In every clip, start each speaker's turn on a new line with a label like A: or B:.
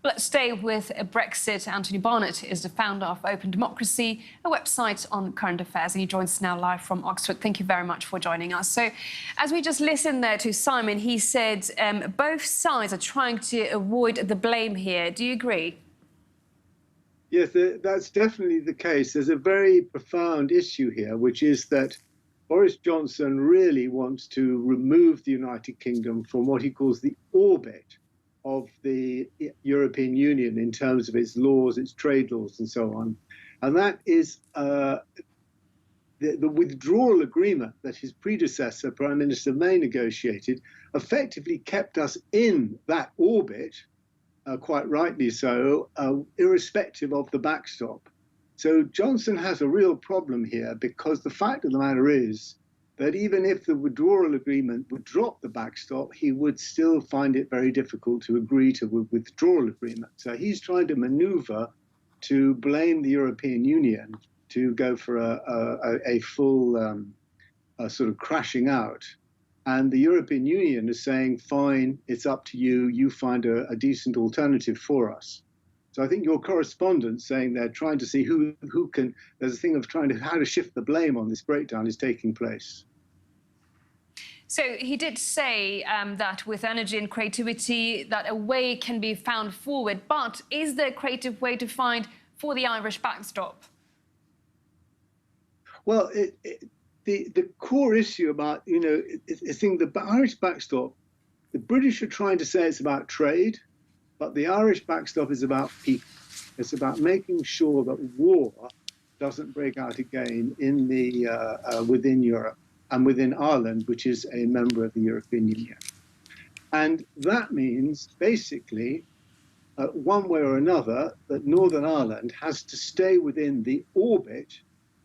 A: Let's stay with Brexit. Anthony Barnett is the founder of Open Democracy, a website on current affairs, and he joins us now live from Oxford. Thank you very much for joining us. So, as we just listened there to Simon, he said both sides are trying to avoid the blame here. Do you agree?
B: Yes, that's definitely the case. There's a very profound issue here, which is that Boris Johnson really wants to remove the United Kingdom from what he calls the orbit of the European Union in terms of its laws, its trade laws, and so on. And that is the withdrawal agreement that his predecessor, Prime Minister May, negotiated, effectively kept us in that orbit, quite rightly so, irrespective of the backstop. So Johnson has a real problem here, because the fact of the matter is that even if the withdrawal agreement would drop the backstop, he would still find it very difficult to agree to a withdrawal agreement. So he's trying to maneuver to blame the European Union to go for a full sort of crashing out. And the European Union is saying, fine, it's up to you, you find a decent alternative for us. So I think your correspondent saying they're trying to see who can, there's a thing of how to shift the blame on this breakdown is taking place.
A: So he did say that with energy and creativity, that a way can be found forward. But is there a creative way to find for the Irish backstop?
B: Well, the core issue about, I think the Irish backstop, the British are trying to say it's about trade, but the Irish backstop is about people. It's about making sure that war doesn't break out again in within Europe and within Ireland, which is a member of the European Union. And that means, basically, one way or another, that Northern Ireland has to stay within the orbit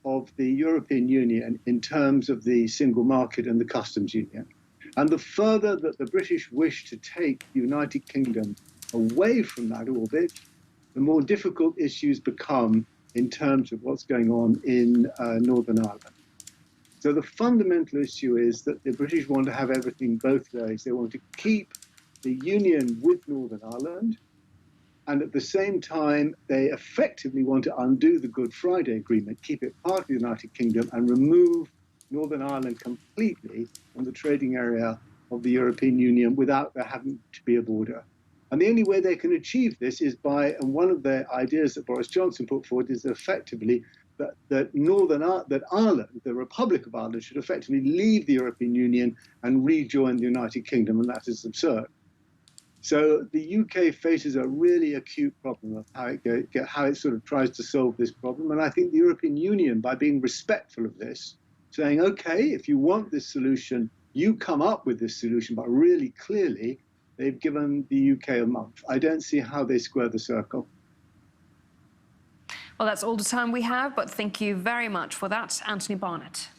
B: of the European Union in terms of the single market and the customs union. And the further that the British wish to take the United Kingdom away from that orbit, the more difficult issues become in terms of what's going on in Northern Ireland. So the fundamental issue is that the British want to have everything both ways. They want to keep the union with Northern Ireland, and at the same time, they effectively want to undo the Good Friday Agreement, keep it part of the United Kingdom, and remove Northern Ireland completely from the trading area of the European Union without there having to be a border. And the only way they can achieve this is by, and one of the ideas that Boris Johnson put forward is effectively that Ireland, the Republic of Ireland, should effectively leave the European Union and rejoin the United Kingdom, and that is absurd. So the UK faces a really acute problem of how it sort of tries to solve this problem. And I think the European Union, by being respectful of this, saying, okay, if you want this solution, you come up with this solution, but really clearly, they've given the UK a month. I don't see how they square the circle.
A: Well, that's all the time we have, but thank you very much for that, Anthony Barnett.